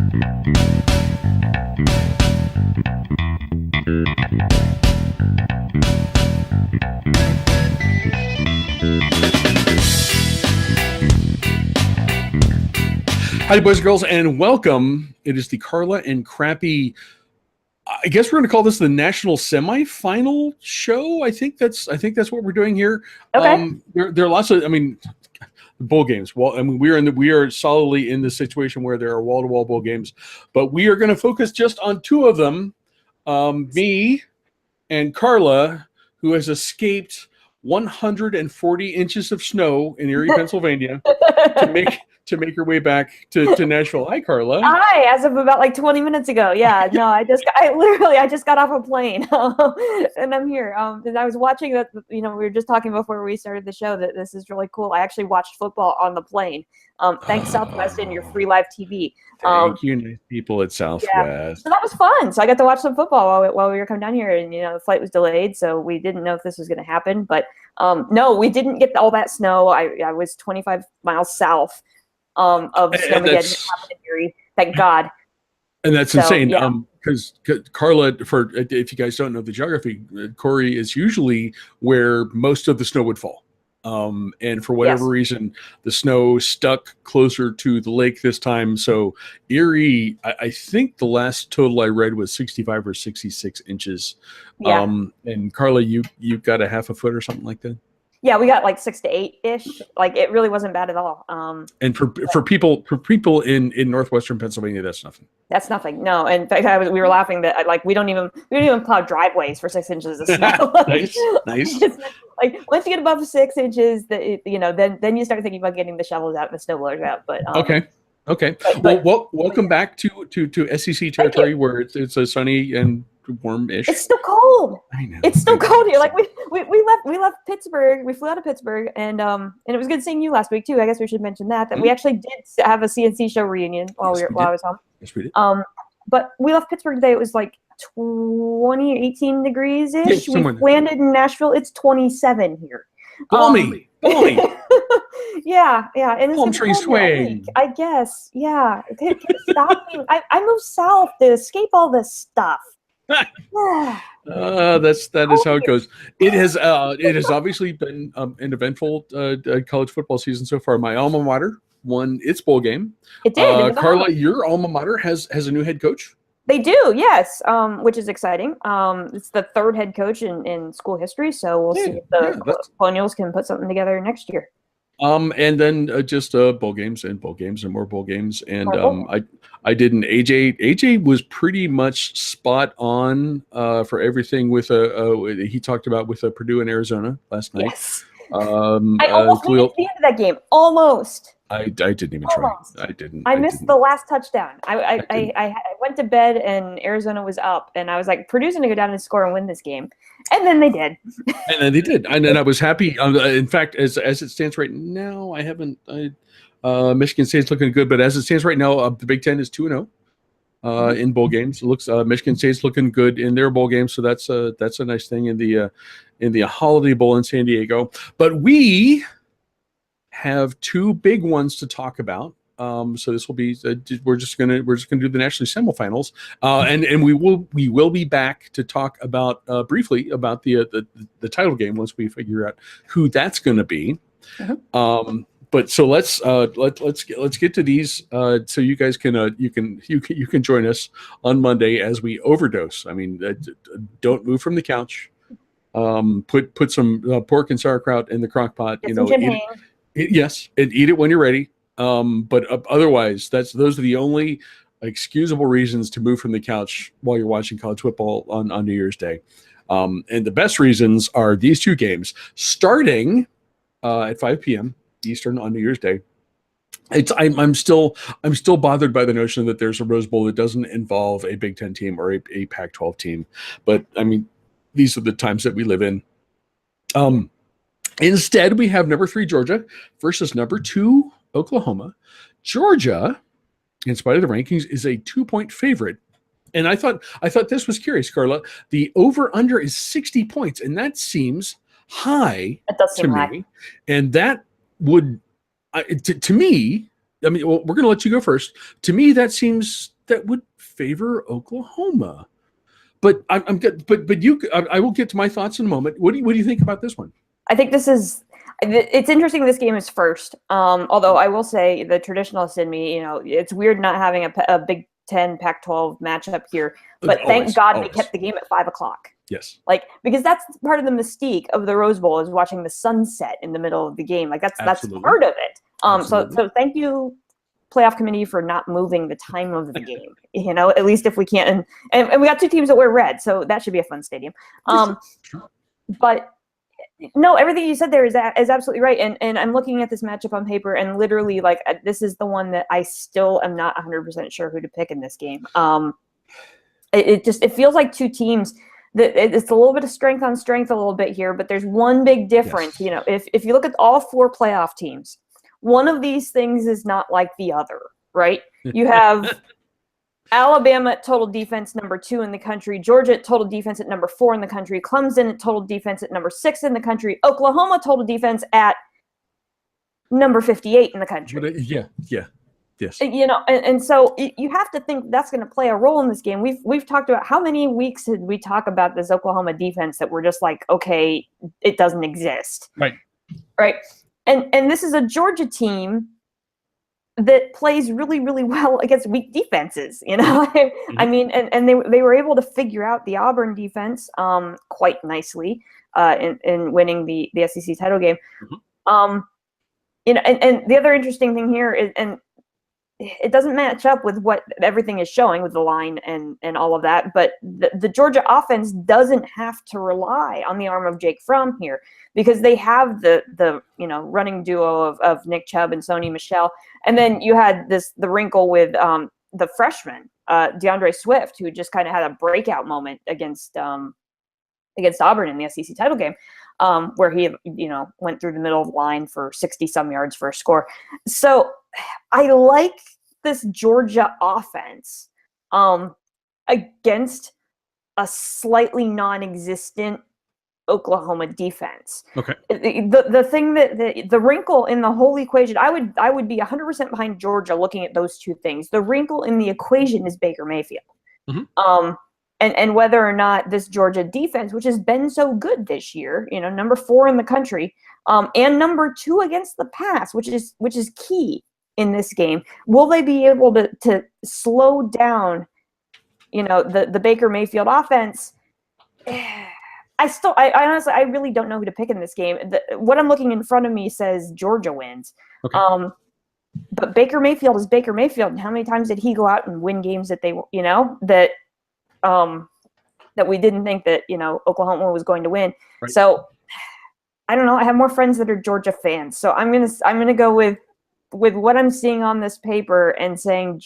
Hi, boys and girls, and welcome. It is the Carla and Crappy. I guess we're going to call this the national semifinal show. I think that's what we're doing here. Okay. There are lots of, bowl games. Well, we are solidly in the situation where there are wall-to-wall bowl games, but we are going to focus just on two of them. Me and Carla, who has escaped 140 inches of snow in Erie, Pennsylvania, to make her way back to Nashville. Hi, Carla. Hi, as of about like 20 minutes ago. Yeah, no, I just got off a plane and I'm here. And I was watching that, we were just talking before we started the show that this is really cool. I actually watched football on the plane. Thanks Southwest and your free live TV. Thank you, nice people at Southwest. Yeah. So that was fun. So I got to watch some football while we were coming down here, and the flight was delayed, so we didn't know if this was going to happen. But no, we didn't get all that snow. I was 25 miles south of Snowmageddon, thank God. And that's insane. Because Carla, if you guys don't know the geography, Corey is usually where most of the snow would fall. And for whatever reason, the snow stuck closer to the lake this time. So Erie, I think the last total I read was 65 or 66 inches. Yeah. And Carla, you got a half a foot or something like that? Yeah, we got like 6 to 8-ish. Like it really wasn't bad at all. And for people in northwestern Pennsylvania, that's nothing. That's nothing. No, in fact, we were laughing that we don't even plow driveways for 6 inches of snow. Nice. Like once you get above 6 inches, then you start thinking about getting the shovels out and the snowblowers out. But okay. Well, welcome back to SEC territory where it's a sunny and warm-ish. It's still cold. I know. It's still cold here. Like we left Pittsburgh. We flew out of Pittsburgh, and it was good seeing you last week too. I guess we should mention that we actually did have a CNC show reunion while I was home. Yes, we did. But we left Pittsburgh today. It was like 18 degrees ish. We landed in Nashville. It's 27 here. Balmy. Yeah. And palm tree swing. I guess. Yeah. Stop being, I moved south to escape all this stuff. That is how it goes. It has obviously been an eventful college football season so far. My alma mater won its bowl game. It did. Carla, your alma mater has a new head coach. They do, yes, which is exciting. It's the third head coach in school history, so we'll see if the Colonials can put something together next year. And then just bowl games and more bowl games. And I did an AJ. AJ was pretty much spot on for everything with he talked about with Purdue and Arizona last night. Yes. I almost made it to the end of that game. Almost. I didn't even try. I missed the last touchdown. I went to bed and Arizona was up, and I was like, Purdue's going to go down and score and win this game. And then they did. And then I was happy. In fact, as it stands right now, Michigan State's looking good, but as it stands right now, the Big Ten is 2-0 in bowl games. It looks Michigan State's looking good in their bowl game, so that's a nice thing in the Holiday Bowl in San Diego. But we have two big ones to talk about. So this will be we're just gonna do the national semifinals, and we will be back to talk about briefly about the title game once we figure out who that's going to be. But so let's get to these so you guys can you can join us on Monday as we overdose. I mean, don't move from the couch. Put some pork and sauerkraut in the crock pot. Yes, and eat it when you're ready. But otherwise, those are the only excusable reasons to move from the couch while you're watching college football on New Year's Day. And the best reasons are these two games starting at 5 p.m. Eastern on New Year's Day. I'm still bothered by the notion that there's a Rose Bowl that doesn't involve a Big Ten team or a Pac-12 team. But I mean, these are the times that we live in. Instead, we have number 3 Georgia versus number 2 Oklahoma. Georgia, in spite of the rankings, is a 2-point favorite. And I thought this was curious, Carla. The over-under is 60 points, and that seems high to me. And that would, to me, I mean, well, we're going to let you go first. To me, that would favor Oklahoma. But I'm good. But I will get to my thoughts in a moment. What do you think about this one? I think it's interesting. This game is first. Although I will say the traditionalist in me, it's weird not having a Big Ten Pac-12 matchup here. But thank God they kept the game at 5:00. Yes. Because that's part of the mystique of the Rose Bowl is watching the sunset in the middle of the game. That's part of it. So thank you, playoff committee, for not moving the time of the game. At least if we can't, and we got two teams that wear red, so that should be a fun stadium. But no, everything you said there is absolutely right. And I'm looking at this matchup on paper, and literally, this is the one that I still am not 100% sure who to pick in this game. It feels like two teams that it's a little bit of strength on strength a little bit here, but there's one big difference. Yes. If you look at all four playoff teams, one of these things is not like the other, right? You have Alabama at total defense number 2 in the country, Georgia at total defense at number 4 in the country, Clemson at total defense at number 6 in the country, Oklahoma total defense at number 58 in the country. Yes. And so you have to think that's going to play a role in this game. We've talked about how many weeks did we talk about this Oklahoma defense that we're just like, okay, it doesn't exist. Right. And this is a Georgia team that plays really, really well against weak defenses, I mean, and they were able to figure out the Auburn defense quite nicely in winning the SEC title game. And the other interesting thing here is, and it doesn't match up with what everything is showing with the line and all of that, but the Georgia offense doesn't have to rely on the arm of Jake Fromm here, because they have the running duo of Nick Chubb and Sony Michel. And then you had the wrinkle with the freshman, DeAndre Swift, who just kind of had a breakout moment against Auburn in the SEC title game, where he went through the middle of the line for 60-some yards for a score. So I like this Georgia offense against a slightly non-existent Oklahoma defense. Okay. The thing the wrinkle in the whole equation, I would be 100% behind Georgia looking at those two things. The wrinkle in the equation is Baker Mayfield. Mm-hmm. And whether or not this Georgia defense, which has been so good this year, number 4 in the country, and number 2 against the pass, which is key in this game, will they be able to slow down, the Baker Mayfield offense? I honestly, I really don't know who to pick in this game. What I'm looking in front of me says Georgia wins. Okay. But Baker Mayfield is Baker Mayfield. And how many times did he go out and win games that that we didn't think that, Oklahoma was going to win. Right. So I don't know. I have more friends that are Georgia fans. So I'm going to go with what I'm seeing on this paper and saying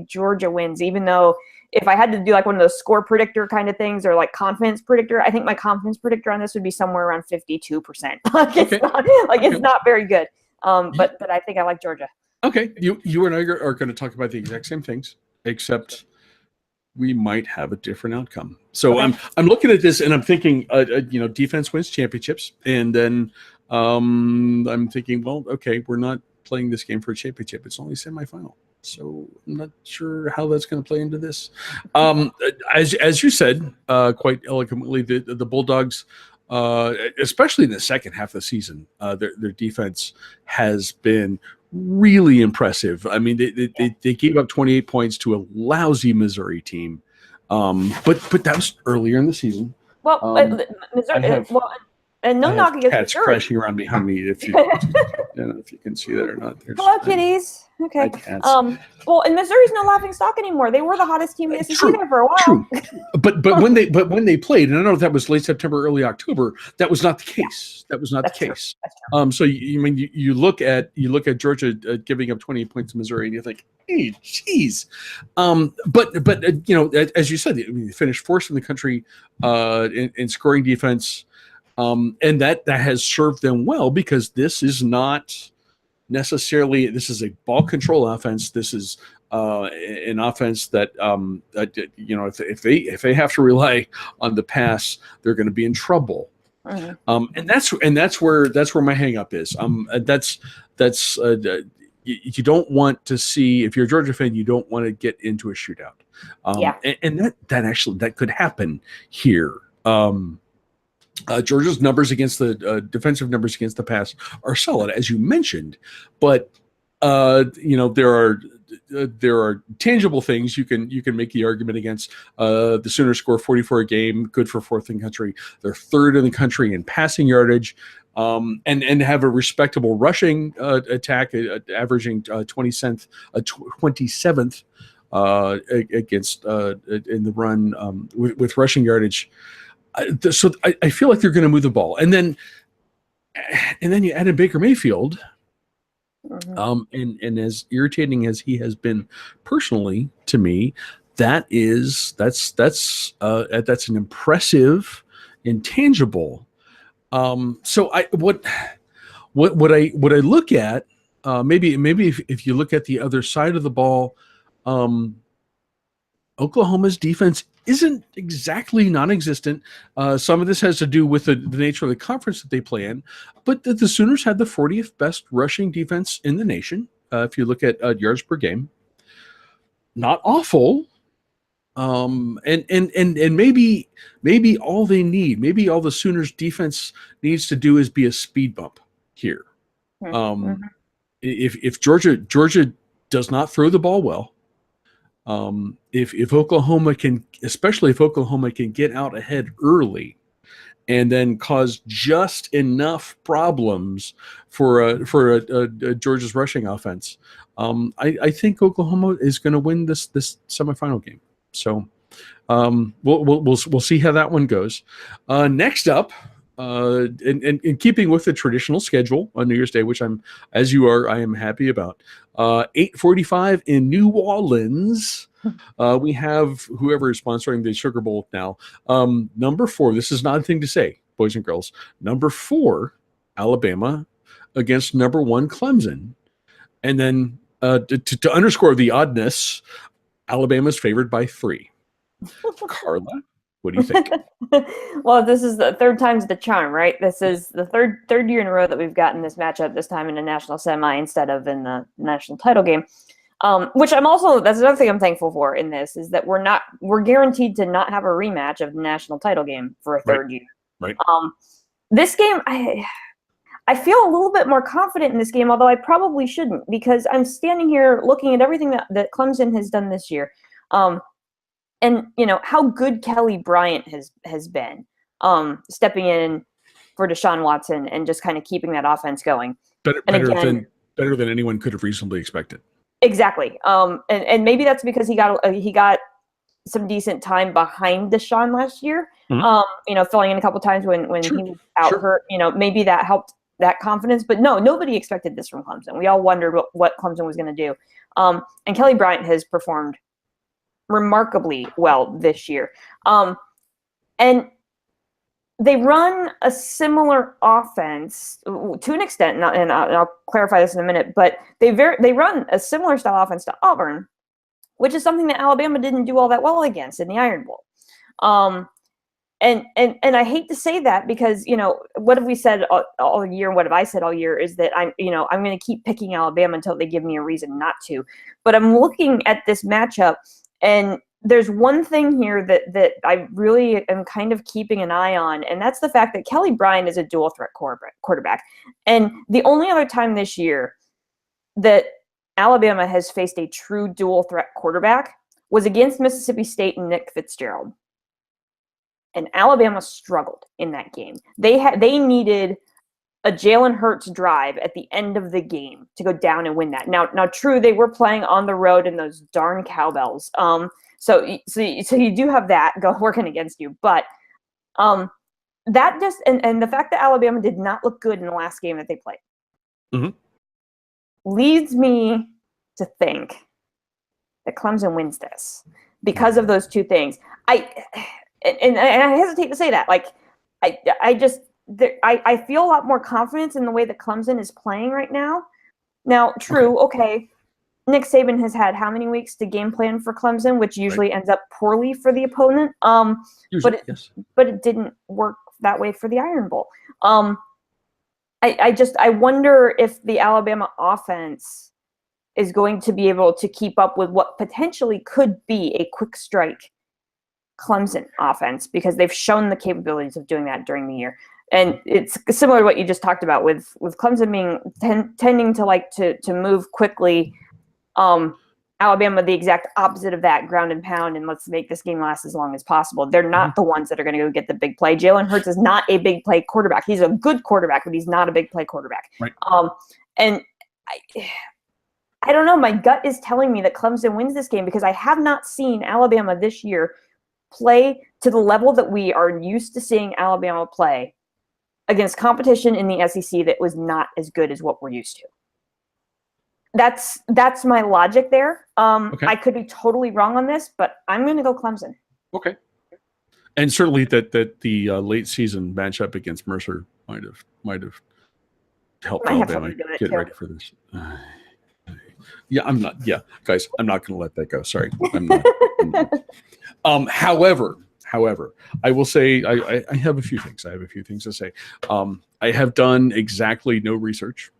Georgia wins, even though if I had to do like one of those score predictor kind of things or like confidence predictor, I think my confidence predictor on this would be somewhere around 52%. It's not very good. But I think I like Georgia. Okay. You and I are going to talk about the exact same things, except we might have a different outcome. So okay. I'm looking at this and I'm thinking, defense wins championships. And then I'm thinking, well, okay, we're not playing this game for a championship. It's only semifinal. So I'm not sure how that's going to play into this. As you said, quite eloquently, the Bulldogs, especially in the second half of the season, their defense has been really impressive. I mean, they gave up 28 points to a lousy Missouri team, but that was earlier in the season. Well, Missouri. And no knock against cats Missouri. Crashing around behind me. If you, I don't know if you can see that or not. Hello, kitties. Okay. Well, and Missouri's no laughing stock anymore. They were the hottest team in the SEC there for a while. True. But when they played, and I don't know if that was late September, early October, that was not the case. That was not the case. So you look at Georgia giving up 28 points to Missouri, and you think, hey, geez. But as you said, they finished 4th in the country in scoring defense. And that has served them well, because this is not necessarily, this is a ball control offense. This is an offense that if they have to rely on the pass, they're going to be in trouble. And that's where my hang up is. you don't want to see, if you're a Georgia fan, you don't want to get into a shootout. Yeah. And that could happen here. Georgia's numbers against the defensive numbers against the pass are solid, as you mentioned, but there are tangible things you can make the argument against. The Sooners score 44 a game, good for fourth in the country. They're third in the country in passing yardage, and have a respectable rushing attack, averaging 27th against in the run with rushing yardage. So I feel like they're going to move the ball, and then you add in Baker Mayfield. And as irritating as he has been personally to me, that's an impressive intangible. So what I look at, maybe if you look at the other side of the ball, Oklahoma's defense isn't exactly non-existent. Some of this has to do with the nature of the conference that they play in, but the Sooners had the 40th best rushing defense in the nation. If you look at yards per game, not awful. And maybe all they need, maybe all the Sooners defense needs to do is be a speed bump here. If Georgia does not throw the ball well, if Oklahoma can, especially if Oklahoma can get out ahead early and then cause just enough problems for Georgia's rushing offense, I think Oklahoma is going to win this semifinal game. So we'll see how that one goes. Next up, in keeping with the traditional schedule on New Year's Day, which I am happy about. 8:45 in New Orleans. We have whoever is sponsoring the Sugar Bowl now. Number 4. This is not a thing to say, boys and girls. Number 4, Alabama against number 1 Clemson, and then to underscore the oddness, Alabama's favored by 3. Carla, what do you think? Well, this is the third time's the charm, right? This is the third year in a row that we've gotten this matchup, this time in a national semi instead of in the national title game. Which that's another thing I'm thankful for in this, is that we're guaranteed to not have a rematch of the national title game for a third year. Right. This game, I feel a little bit more confident in this game, although I probably shouldn't, because I'm standing here looking at everything that Clemson has done this year. And how good Kelly Bryant has been, stepping in for Deshaun Watson and just kind of keeping that offense going. Better than anyone could have reasonably expected. Exactly. And maybe that's because he got some decent time behind Deshaun last year. Mm-hmm. Filling in a couple times when he was out hurt. Maybe that helped that confidence. But no, nobody expected this from Clemson. We all wondered what Clemson was going to do. And Kelly Bryant has performed remarkably well this year. And they run a similar offense to an extent, and I'll clarify this in a minute, but they run a similar style offense to Auburn, which is something that Alabama didn't do all that well against in the Iron Bowl. And I hate to say that, because, what have we said all year? What have I said all year is that I'm going to keep picking Alabama until they give me a reason not to. But I'm looking at this matchup, and there's one thing here that I really am kind of keeping an eye on, and that's the fact that Kelly Bryant is a dual threat quarterback. And the only other time this year that Alabama has faced a true dual threat quarterback was against Mississippi State and Nick Fitzgerald. And Alabama struggled in that game. They needed a Jalen Hurts drive at the end of the game to go down and win that. Now, true, they were playing on the road in those darn cowbells. So you do have that working against you, but that just and the fact that Alabama did not look good in the last game that they played, mm-hmm, leads me to think that Clemson wins this because of those two things. I hesitate to say that. Like, I feel a lot more confidence in the way that Clemson is playing right now. Now, true, okay. Nick Saban has had how many weeks to game plan for Clemson, which usually ends up poorly for the opponent. But it didn't work that way for the Iron Bowl. I wonder if the Alabama offense is going to be able to keep up with what potentially could be a quick strike Clemson offense, because they've shown the capabilities of doing that during the year. And it's similar to what you just talked about with Clemson being tending to like to move quickly. Alabama, the exact opposite of that, ground and pound, and let's make this game last as long as possible. They're not the ones that are going to go get the big play. Jalen Hurts is not a big play quarterback. He's a good quarterback, but he's not a big play quarterback. Right. And I don't know. My gut is telling me that Clemson wins this game because I have not seen Alabama this year play to the level that we are used to seeing Alabama play against competition in the SEC that was not as good as what we're used to. That's my logic there. Okay. I could be totally wrong on this, but I'm going to go Clemson. Okay. And certainly that the late season matchup against Mercer might have helped Alabama get ready for this. Yeah, I'm not. Yeah, guys, I'm not going to let that go. Sorry, I'm not. However, I will say I have a few things. I have a few things to say. I have done exactly no research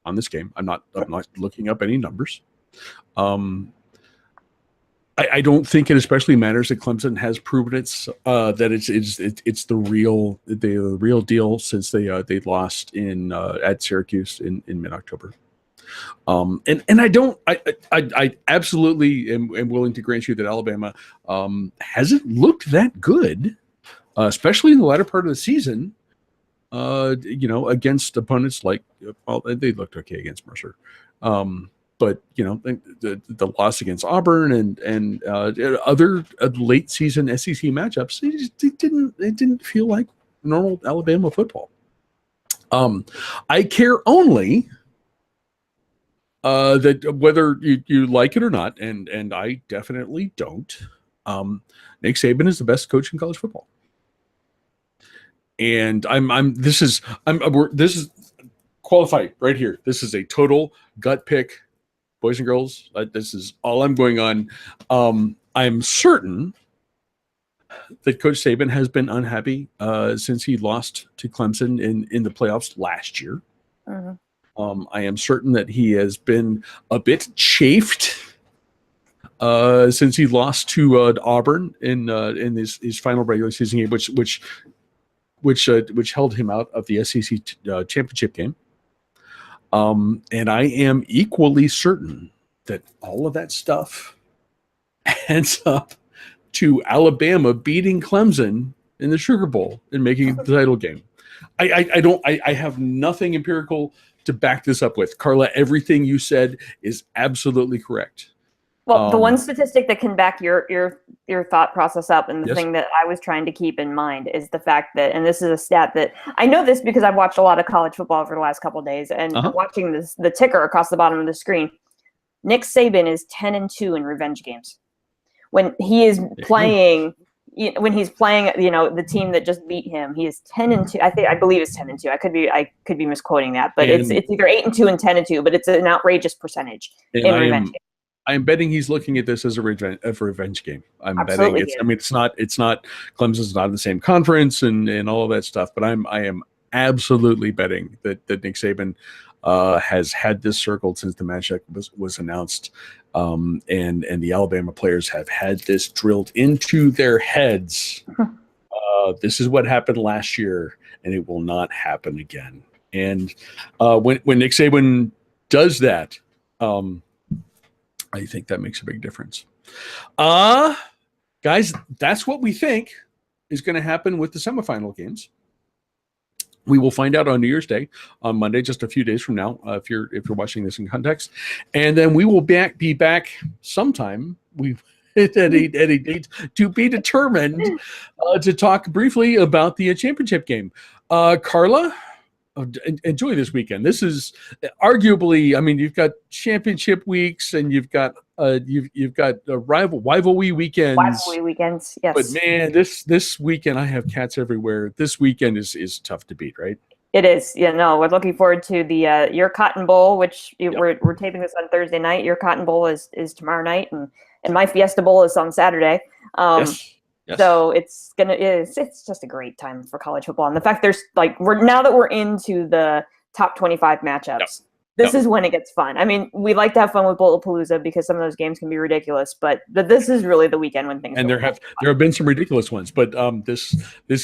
on this game. I'm not looking up any numbers. I don't think it especially matters that Clemson has proven that it's the real deal since they lost in at Syracuse in mid-October. And I absolutely am willing to grant you that Alabama hasn't looked that good, especially in the latter part of the season. Against opponents like, well, they looked okay against Mercer. But the loss against Auburn and other late season SEC matchups, it didn't feel like normal Alabama football. I care only that whether you like it or not, and I definitely don't. Nick Saban is the best coach in college football. And this is qualified right here. This is a total gut pick, boys and girls. This is all I'm going on. I'm certain that Coach Saban has been unhappy since he lost to Clemson in the playoffs last year. I am certain that he has been a bit chafed since he lost to Auburn in his final regular season game, which held him out of the SEC championship game. And I am equally certain that all of that stuff ends up to Alabama beating Clemson in the Sugar Bowl and making the title game. I have nothing empirical to back this up with. Carla, everything you said is absolutely correct. Well, the one statistic that can back your thought process up, and the thing that I was trying to keep in mind, is the fact that, and this is a stat that I know this because I've watched a lot of college football over the last couple of days, and watching the ticker across the bottom of the screen, Nick Saban is 10-2 in revenge games. When he is playing, the team that just beat him, he is 10-2. I believe it's 10-2. I could be misquoting that, but it's either 8-2 and 10-2, but it's an outrageous percentage in revenge games. I'm betting he's looking at this as a revenge game. I'm Absolutely betting it's not Clemson's not in the same conference and all of that stuff, but I am absolutely betting that Nick Saban has had this circled since the matchup was announced. And the Alabama players have had this drilled into their heads. This is what happened last year, and it will not happen again. And when Nick Saban does that, I think that makes a big difference. Guys, that's what we think is going to happen with the semifinal games. We will find out on New Year's Day, on Monday, just a few days from now, if you're watching this in context. And then we will be back sometime at a date to be determined to talk briefly about the championship game. Carla, enjoy this weekend. This is arguably, I mean, you've got championship weeks and you've got rivalry weekends. Rivalry weekends, yes. But man, this weekend I have cats everywhere. This weekend is tough to beat, right? It is. Yeah, no, we're looking forward to the Your Cotton Bowl, which we're taping this on Thursday night. Your Cotton Bowl is tomorrow night, and my Fiesta Bowl is on Saturday. Yes. So it's just a great time for college football, and the fact there's now that we're into the top 25 matchups, This is when it gets fun. I mean, we like to have fun with Bowlapalooza because some of those games can be ridiculous, but this is really the weekend when things. And there have been some ridiculous ones, but this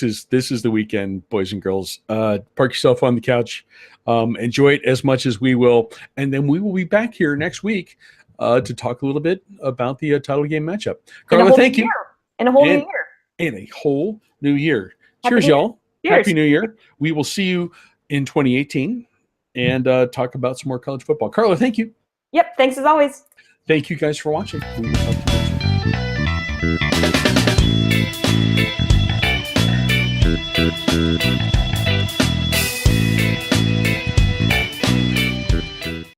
is the weekend, boys and girls. Park yourself on the couch, enjoy it as much as we will, and then we will be back here next week to talk a little bit about the title game matchup. Carla, thank you. In a whole new year. In a whole new year. Happy Cheers, New Year. y'all. Cheers. Happy New Year. We will see you in 2018 and talk about some more college football. Carla, thank you. Yep. Thanks as always. Thank you guys for watching. We will talk to you next week.